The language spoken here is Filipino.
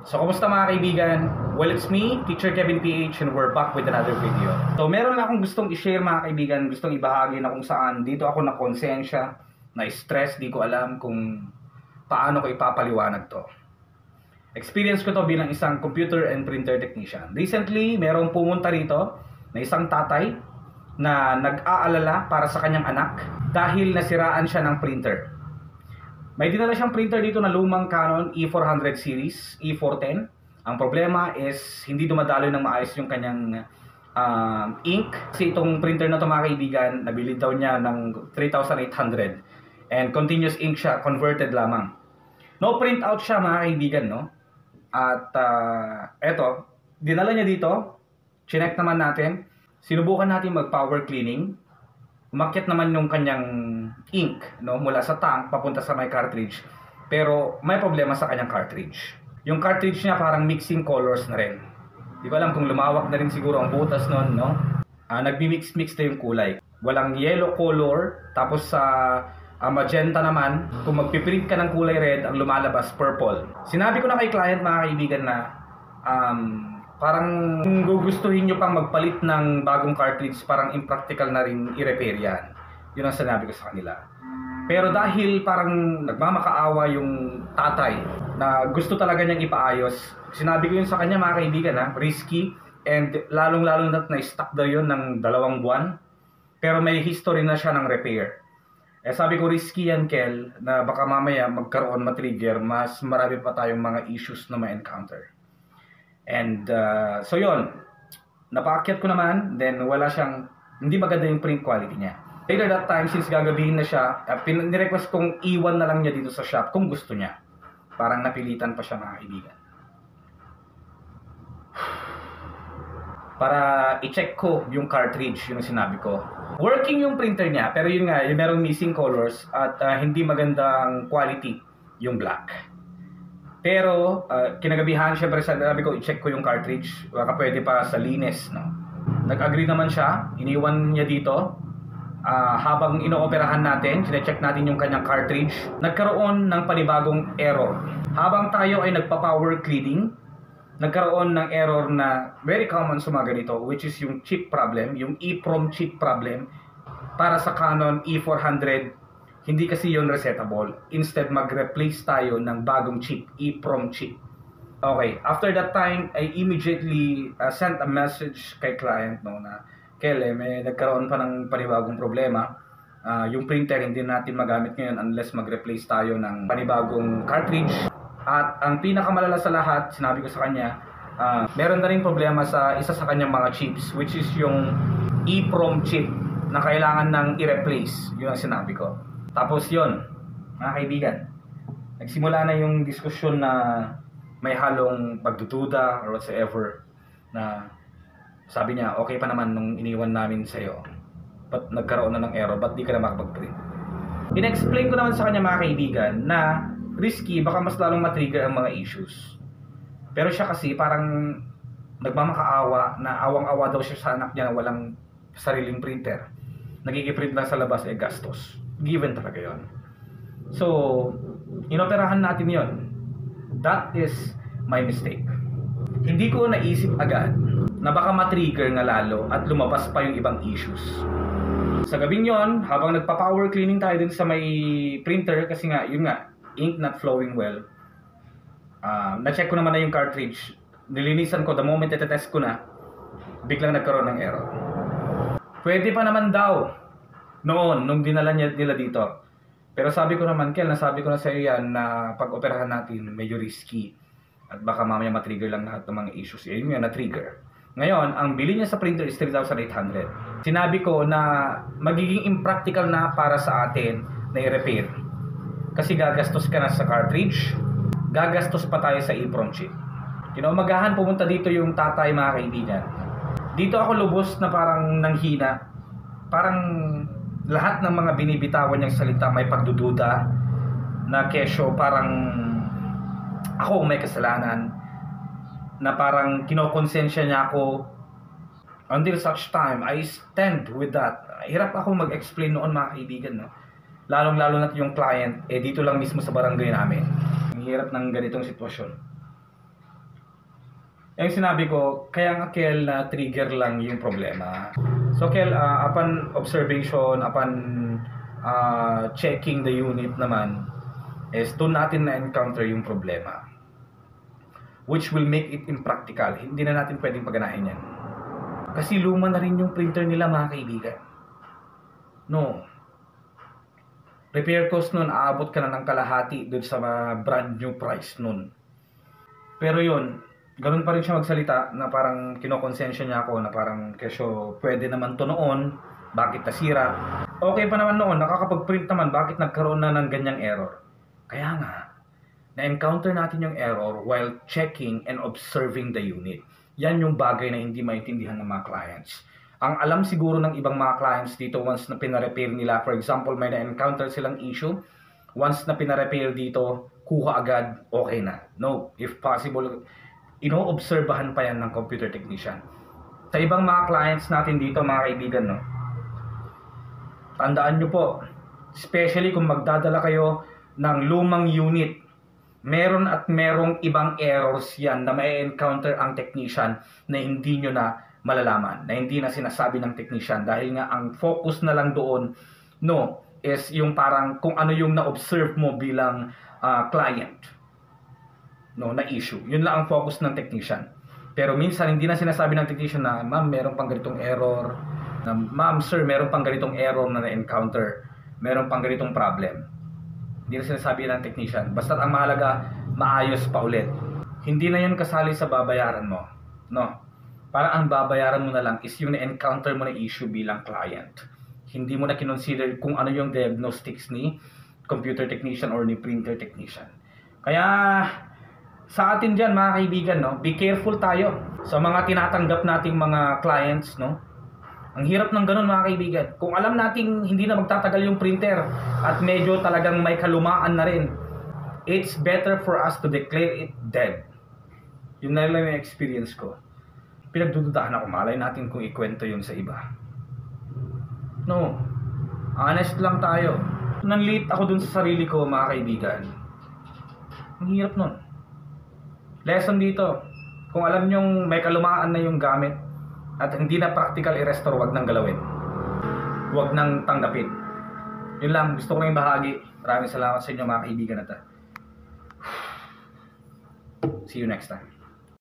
So, kumusta mga kaibigan? Well, it's me, Teacher Kevin PH, and we're back with another video. So, meron lang akong gustong i-share mga kaibigan, gustong ibahagi na kung saan dito ako na konsensya, na stress, di ko alam kung paano ko ipapaliwanag to. Experience ko to bilang isang computer and printer technician. Recently, merong pumunta rito na isang tatay na nag-aalala para sa kanyang anak dahil nasiraan siya ng printer. May dinala siyang printer dito na lumang Canon E400 series, E410. Ang problema is hindi dumadaloy ng maayos yung kanyang ink. Kasi itong printer na ito mga kaibigan, nabili daw niya ng 3,800. And continuous ink siya, converted lamang. No printout siya mga kaibigan, no? At eto, dinala niya dito. Chinek naman natin. Sinubukan natin mag-power cleaning. Umakyat naman yung kanyang ink, no, mula sa tank papunta sa may cartridge. Pero may problema sa kanyang cartridge. Yung cartridge niya parang mixing colors na rin. Di ko alam kung lumawak na rin siguro ang butas nun, no? Nagbi-mix-mix na yung kulay. Walang yellow color, tapos sa magenta naman, kung magpiprint ka ng kulay red, ang lumalabas purple. Sinabi ko na kay client mga kaibigan na parang kung gugustuhin nyo pang magpalit ng bagong cartridge, parang impractical na rin i-repair yan. Yun ang sinabi ko sa kanila. Pero dahil parang nagmamakaawa yung tatay na gusto talaga niyang ipaayos, sinabi ko yun sa kanya mga kaibigan, risky, and lalong-lalong na stuck daw yun ng 2 buwan. Pero may history na siya ng repair. Sabi ko risky yan, Kel, na baka mamaya magkaroon matrigger, mas marami pa tayong mga issues na ma-encounter. And so yon, napaakyat ko naman, then wala siyang, hindi maganda yung print quality niya. Later that time, since gagabihin na siya, nirequest kong iwan na lang niya dito sa shop kung gusto niya. Parang napilitan pa siya mga kaibigan. Para i-check ko yung cartridge, yung sinabi ko. Working yung printer niya, pero yun nga, yung merong missing colors at hindi magandang quality yung black. Pero kinagabihan, syempre sabi ko i-check ko yung cartridge, baka pwede pa sa linis, no? Nag-agree naman siya, iniwan niya dito. Habang inooperahan natin, sinecheck natin yung kanyang cartridge, nagkaroon ng panibagong error. Habang tayo ay nagpa-power cleaning, nagkaroon ng error na very common sa mga ganito, which is yung chip problem, yung EEPROM chip problem para sa Canon E400. Hindi kasi yun resetable. Instead, mag-replace tayo ng bagong chip, EEPROM chip. Okay, after that time, I immediately sent a message kay client, no, na Kele, may nagkaroon pa ng panibagong problema. Yung printer hindi natin magamit ngayon unless mag-replace tayo ng panibagong cartridge. At ang pinakamalala sa lahat, sinabi ko sa kanya, meron na rin problema sa isa sa kanyang mga chips, which is yung EEPROM chip na kailangan nang i-replace. Yun ang sinabi ko. Tapos yon, mga kaibigan, nagsimula na yung diskusyon na may halong pagdududa or whatsoever, na sabi niya, okay pa naman nung iniwan namin sa'yo, ba't nagkaroon na ng error, ba't di ka na makapag-print? In-explain ko naman sa kanya mga kaibigan na risky, baka mas lalong matrigger ang mga issues. Pero siya kasi parang nagmamakaawa, na awang-awa daw siya sa anak niya na walang sariling printer. Nagigiprint lang sa labas, gastos. Given talaga yon. So, inoperahan natin yon. That is my mistake. Hindi ko naisip agad na baka matrigger nga lalo at lumabas pa yung ibang issues. Sa gabing yon, habang nagpa-power cleaning tayo din sa may printer, kasi nga, yun nga, ink not flowing well. Na-check ko naman na yung cartridge. Nilinisan ko, the moment itetest ko na, biglang nagkaroon ng error. Pwede pa naman daw noon, nung dinala nila dito. Pero sabi ko naman, Kel, nasabi ko na sa iyo yan na pag-operahan natin medyo risky. At baka mamaya matrigger lang lahat ng mga issues. Yun yung na-trigger. Ngayon, ang bili niya sa printer is 3,800. Sinabi ko na magiging impractical na para sa atin na i-repair. Kasi gagastos ka na sa cartridge, gagastos pa tayo sa EEPROM chip. Kinaumagahan, pumunta dito yung tatay mga kaibigan. Dito ako lubos na parang nanghina. Parang lahat ng mga binibitawan niyang salita may pagdududa na kesyo parang ako may kasalanan, na parang kinokonsensya niya ako. Until such time, I stand with that. Hirap ako mag-explain noon mga kaibigan, no? Lalong-lalo na yung client, dito lang mismo sa barangay namin. Ang hirap ng ganitong sitwasyon. Yung sinabi ko, kaya nga Kel na trigger lang yung problema. So Kel, upon observation, upon checking the unit naman, is doon natin na-encounter yung problema. Which will make it impractical. Hindi na natin pwedeng paganahin yan. Kasi luma na rin yung printer nila mga kaibigan. No. Repair cost nun, aabot ka na ng kalahati doon sa brand new price nun. Pero yun, ganun pa rin siya magsalita na parang kinokonsensya niya ako na parang kesyo pwede naman to noon, bakit nasira? Okay pa naman noon, nakakapag-print naman, bakit nagkaroon na ng ganyang error? Kaya nga, na-encounter natin yung error while checking and observing the unit. Yan yung bagay na hindi maintindihan ng mga clients. Ang alam siguro ng ibang mga clients dito once na pina-repair nila, for example, may na-encounter silang issue, once na pina-repair dito, kuha agad, okay na. No, if possible, ino-obserbahan pa yan ng computer technician. Sa ibang mga clients natin dito, mga kaibigan, no, tandaan nyo po, especially kung magdadala kayo ng lumang unit, meron at merong ibang errors yan na may encounter ang technician na hindi nyo na malalaman, na hindi na sinasabi ng technician dahil nga ang focus na lang doon, no, is yung parang kung ano yung na-observe mo bilang client, no, na issue. Yun lang ang focus ng technician. Pero minsan hindi na sinasabi ng technician na ma'am, meron pang ganitong error, na ma'am, sir, meron pang ganitong error na na-encounter, meron pang ganitong problem. Hindi na sinasabi ng technician. Basta ang mahalaga, maayos pa ulit. Hindi na yun kasali sa babayaran mo, no. Parang ang babayaran mo na lang is yung na-encounter mo na issue bilang client. Hindi mo na kinonsider kung ano yung diagnostics ni computer technician or ni printer technician. Kaya sa atin dyan mga kaibigan, no, be careful tayo sa mga tinatanggap nating mga clients, no. Ang hirap ng ganun mga kaibigan. Kung alam nating hindi na magtatagal yung printer at medyo talagang may kalumaan na rin, it's better for us to declare it dead. Yun na lang yung experience ko. Pinagdududahan ako, malay natin kung ikwento yun sa iba. No, honest lang tayo. Nanlit ako dun sa sarili ko mga kaibigan. Ang hirap nun. Lesson dito, kung alam nyong may kalumaan na yung gamit at hindi na practical i-restore, wag nang galawin, wag nang tanggapin. Yun lang, gusto ko lang ibahagi. Maraming salamat sa inyo mga kaibigan. See you next time.